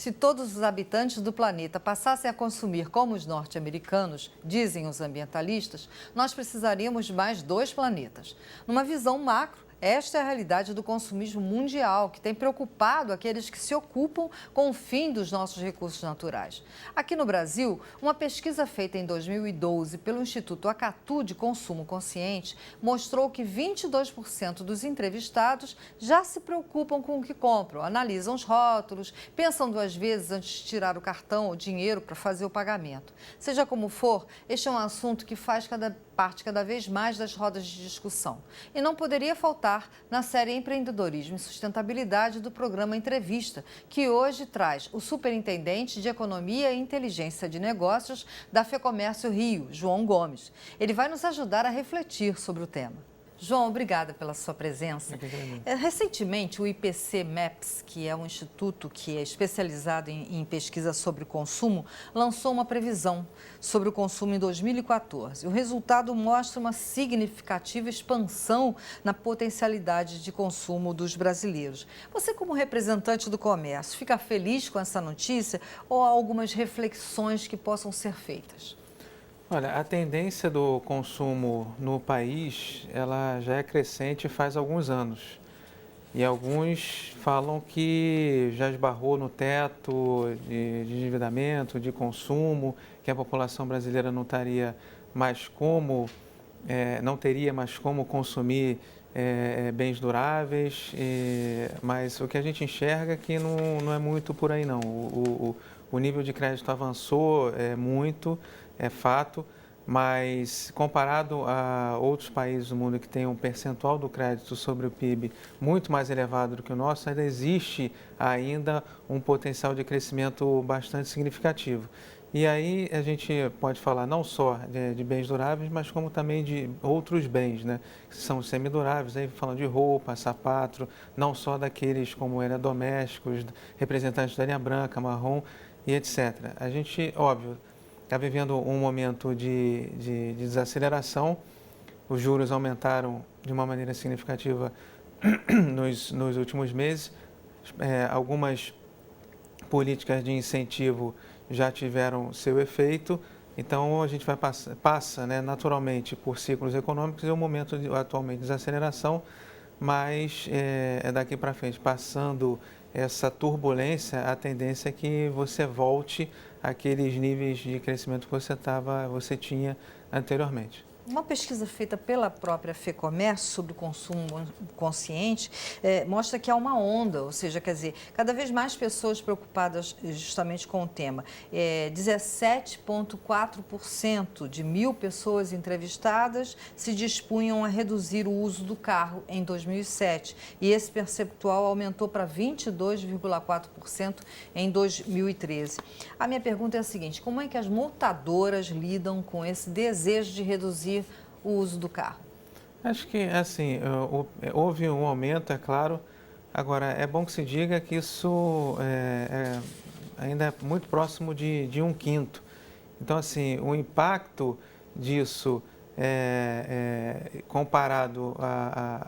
Se todos os habitantes do planeta passassem a consumir como os norte-americanos, dizem os ambientalistas, nós precisaríamos de mais 2 planetas. Numa visão macro, esta é a realidade do consumismo mundial, que tem preocupado aqueles que se ocupam com o fim dos nossos recursos naturais. Aqui no Brasil, uma pesquisa feita em 2012 pelo Instituto Acatu de Consumo Consciente mostrou que 22% dos entrevistados já se preocupam com o que compram, analisam os rótulos, pensam 2 vezes antes de tirar o cartão ou dinheiro para fazer o pagamento. Seja como for, este é um assunto que faz parte cada vez mais das rodas de discussão. E não poderia faltar na série Empreendedorismo e Sustentabilidade do programa Entrevista, que hoje traz o superintendente de Economia e Inteligência de Negócios da FEComércio Rio, João Gomes. Ele vai nos ajudar a refletir sobre o tema. João, obrigada pela sua presença. Recentemente, o IPC Maps, que é um instituto que é especializado em pesquisa sobre o consumo, lançou uma previsão sobre o consumo em 2014. O resultado mostra uma significativa expansão na potencialidade de consumo dos brasileiros. Você, como representante do comércio, fica feliz com essa notícia ou há algumas reflexões que possam ser feitas? Olha, a tendência do consumo no país, ela já é crescente faz alguns anos. E alguns falam que já esbarrou no teto de endividamento, de consumo, que a população brasileira não teria mais como, não teria mais como consumir bens duráveis, mas o que a gente enxerga é que não é muito por aí não. O nível de crédito avançou muito, é fato, mas comparado a outros países do mundo que têm um percentual do crédito sobre o PIB muito mais elevado do que o nosso, ainda existe um potencial de crescimento bastante significativo. E aí a gente pode falar não só de bens duráveis, mas como também de outros bens, né? Que são semiduráveis, aí falando de roupa, sapato, não só daqueles como eletrodomésticos, representantes da linha branca, marrom e etc. A gente, óbvio, está vivendo um momento de desaceleração, os juros aumentaram de uma maneira significativa nos últimos meses, algumas políticas de incentivo já tiveram seu efeito, então a gente passa né, naturalmente por ciclos econômicos e um momento atualmente de desaceleração, mas daqui para frente, passando essa turbulência, a tendência é que você volte àqueles níveis de crescimento que você tinha anteriormente. Uma pesquisa feita pela própria FEComércio sobre o consumo consciente mostra que há uma onda, ou seja, quer dizer, cada vez mais pessoas preocupadas justamente com o tema. 17,4% de 1.000 pessoas entrevistadas se dispunham a reduzir o uso do carro em 2007 e esse percentual aumentou para 22,4% em 2013. A minha pergunta é a seguinte: como é que as montadoras lidam com esse desejo de reduzir o uso do carro? Acho que, assim, houve um aumento, é claro. Agora, é bom que se diga que isso ainda é muito próximo de 1/5. Então, assim, o impacto disso, comparado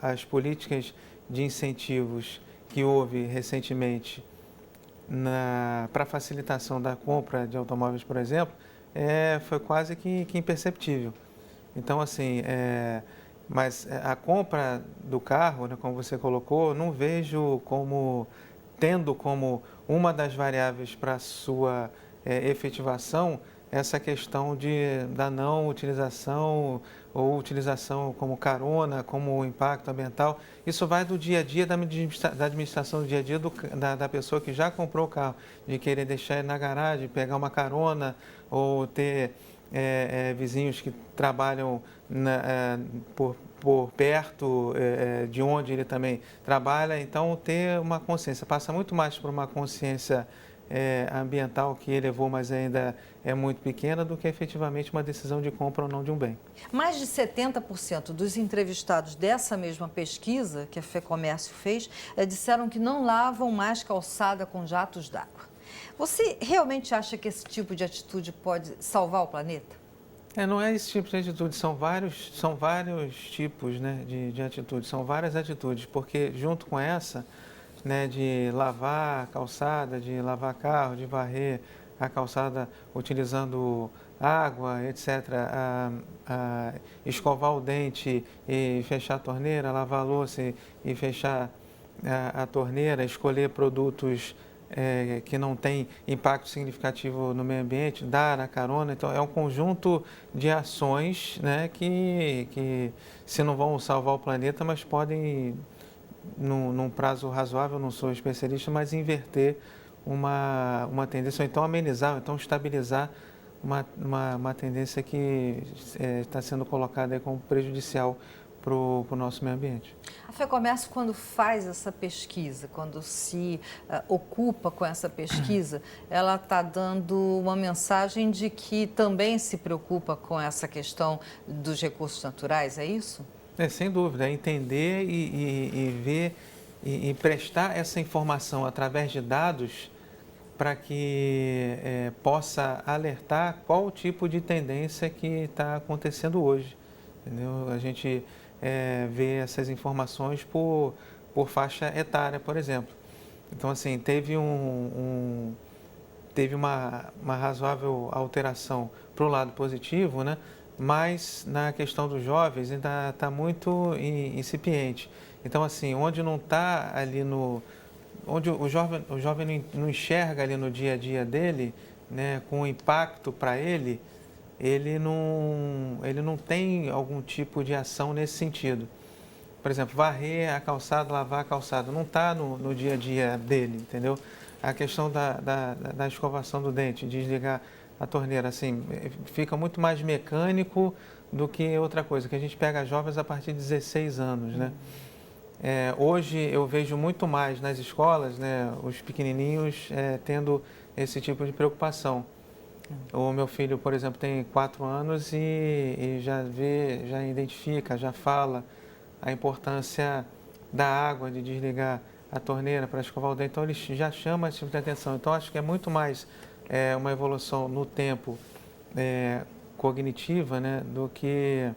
às políticas de incentivos que houve recentemente para a facilitação da compra de automóveis, por exemplo, foi quase que imperceptível. Então, assim, mas a compra do carro, né, como você colocou, não vejo tendo como uma das variáveis para a sua efetivação essa questão da não utilização ou utilização como carona, como impacto ambiental. Isso vai do dia a dia, da administração do dia a dia da pessoa que já comprou o carro, de querer deixar ele na garagem, pegar uma carona ou ter vizinhos que trabalham por perto de onde ele também trabalha. Então, ter uma consciência, passa muito mais por uma consciência ambiental que elevou, mas ainda é muito pequena, do que efetivamente uma decisão de compra ou não de um bem. Mais de 70% dos entrevistados dessa mesma pesquisa que a FEComércio fez disseram que não lavam mais calçada com jatos d'água. Você realmente acha que esse tipo de atitude pode salvar o planeta? Não é esse tipo de atitude, são vários tipos, né, de atitudes, são várias atitudes, porque junto com essa, né, de lavar a calçada, de lavar carro, de varrer a calçada utilizando água, etc., escovar o dente e fechar a torneira, lavar a louça e fechar a torneira, escolher produtos que não têm impacto significativo no meio ambiente, dar a carona. Então, é um conjunto de ações, né, que se não vão salvar o planeta, mas podem, num prazo razoável, não sou especialista, mas inverter uma tendência, ou então amenizar, ou então estabilizar uma tendência que está sendo colocada aí como prejudicial para o nosso meio ambiente. A FEComércio, quando faz essa pesquisa, quando se ocupa com essa pesquisa, ela está dando uma mensagem de que também se preocupa com essa questão dos recursos naturais, é isso? Sem dúvida, é entender e ver e prestar essa informação através de dados para que possa alertar qual o tipo de tendência que está acontecendo hoje. Entendeu? A gente vê essas informações por faixa etária, por exemplo. Então, assim, teve uma razoável alteração para o lado positivo, né? Mas na questão dos jovens ainda está muito incipiente. Então, assim, onde não está ali onde o jovem não enxerga ali no dia a dia dele, né, com impacto para ele não tem algum tipo de ação nesse sentido. Por exemplo, varrer a calçada, lavar a calçada, não está no dia a dia dele, entendeu? A questão da escovação do dente, desligar a torneira, assim, fica muito mais mecânico do que outra coisa, que a gente pega jovens a partir de 16 anos, né? Hoje eu vejo muito mais nas escolas, né, os pequenininhos tendo esse tipo de preocupação. O meu filho, por exemplo, tem 4 anos e já vê, já identifica, já fala a importância da água, de desligar a torneira para escovar o dente. Então, ele já chama esse tipo de atenção. Então, acho que é muito mais uma evolução no tempo cognitiva, né, do que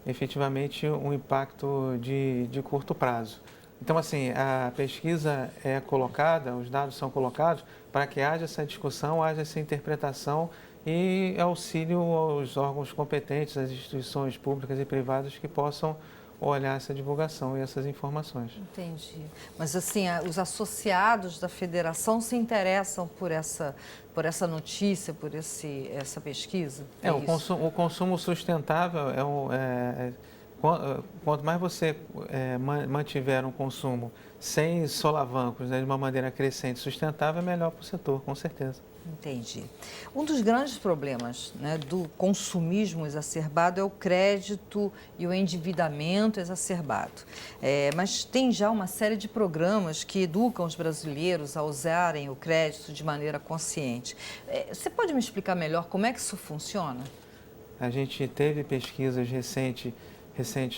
efetivamente um impacto de curto prazo. Então, assim, a pesquisa é colocada, os dados são colocados para que haja essa discussão, haja essa interpretação e auxílio aos órgãos competentes, às instituições públicas e privadas que possam olhar essa divulgação e essas informações. Entendi. Mas, assim, os associados da federação se interessam por essa notícia, por essa pesquisa? O consumo sustentável quanto mais você mantiver um consumo sem solavancos, né, de uma maneira crescente e sustentável, é melhor para o setor, com certeza. Entendi. Um dos grandes problemas, né, do consumismo exacerbado é o crédito e o endividamento exacerbado. Mas tem já uma série de programas que educam os brasileiros a usarem o crédito de maneira consciente. Você pode me explicar melhor como é que isso funciona? A gente teve pesquisas recentes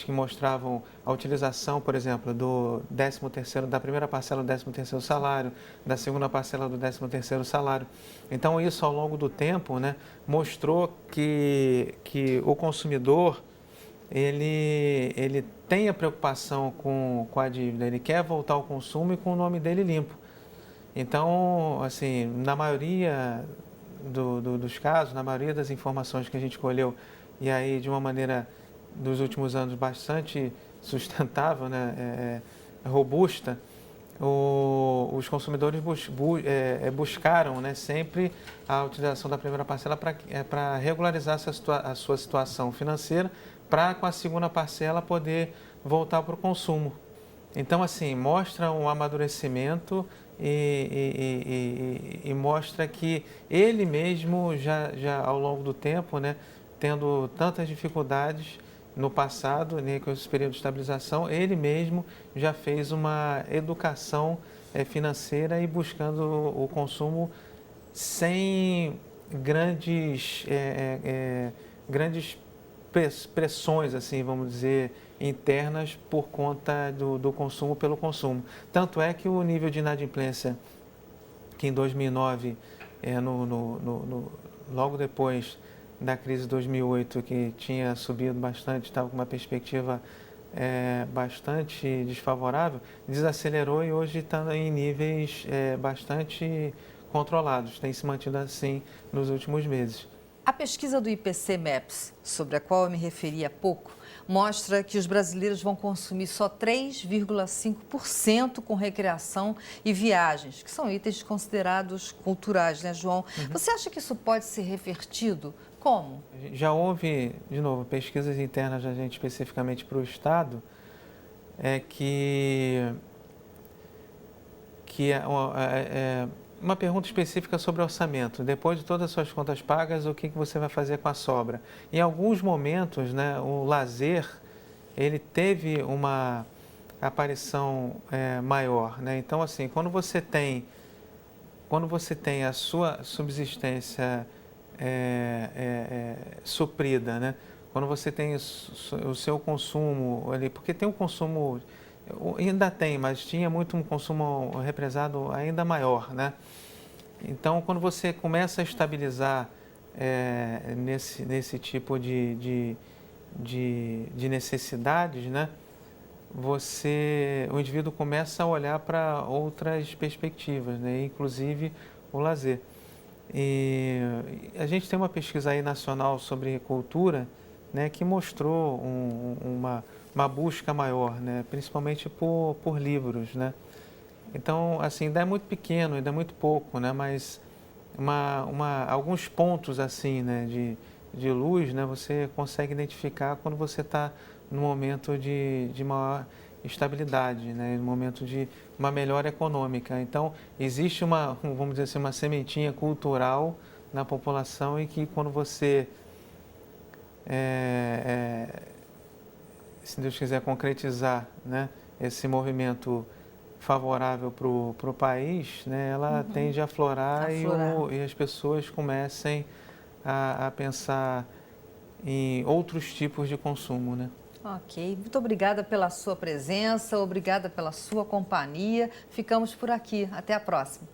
que mostravam a utilização, por exemplo, do 13º, da primeira parcela do 13º salário, da segunda parcela do 13º salário. Então, isso ao longo do tempo, né, mostrou que o consumidor, ele tem a preocupação com a dívida, ele quer voltar ao consumo e com o nome dele limpo. Então, assim, na maioria dos casos, na maioria das informações que a gente colheu, e aí de uma maneira dos últimos anos bastante sustentável, né, robusta, os consumidores buscaram, né, sempre a utilização da primeira parcela para regularizar a sua situação financeira, para com a segunda parcela poder voltar para o consumo. Então, assim, mostra um amadurecimento e mostra que ele mesmo já ao longo do tempo, né, tendo tantas dificuldades no passado, né, com esse período de estabilização, ele mesmo já fez uma educação financeira e buscando o consumo sem grandes pressões, assim, vamos dizer, internas por conta do consumo pelo consumo. Tanto é que o nível de inadimplência, que em 2009, logo depois da crise de 2008, que tinha subido bastante, estava com uma perspectiva bastante desfavorável, desacelerou e hoje está em níveis bastante controlados, tem se mantido assim nos últimos meses. A pesquisa do IPC-MEPS, sobre a qual eu me referi há pouco, mostra que os brasileiros vão consumir só 3,5% com recreação e viagens, que são itens considerados culturais, né, João? Você acha que isso pode ser revertido? Como? Já houve, de novo, pesquisas internas da gente especificamente para o Estado, que uma pergunta específica sobre orçamento. Depois de todas as suas contas pagas, o que você vai fazer com a sobra? Em alguns momentos, né, o lazer, ele teve uma aparição maior, né? Então, assim, quando você tem a sua subsistência suprida, né? Quando você tem o seu consumo ali, porque tem um consumo, ainda tem, mas tinha muito um consumo represado ainda maior, né? Então, quando você começa a estabilizar nesse tipo de necessidades, né? O indivíduo começa a olhar para outras perspectivas, né? Inclusive o lazer. E a gente tem uma pesquisa aí nacional sobre cultura, né, que mostrou uma busca maior, né, principalmente por livros, né. Então, assim, ainda é muito pequeno, ainda é muito pouco, né, mas alguns pontos assim, né, de luz, né, você consegue identificar quando você está no momento de maior estabilidade, né, no momento de uma melhora econômica. Então, existe vamos dizer assim, uma sementinha cultural na população e que quando você, se Deus quiser concretizar, né, esse movimento favorável para o país, né, ela tende a aflorar. E as pessoas comecem a pensar em outros tipos de consumo, né? Ok, muito obrigada pela sua presença, obrigada pela sua companhia. Ficamos por aqui. Até a próxima.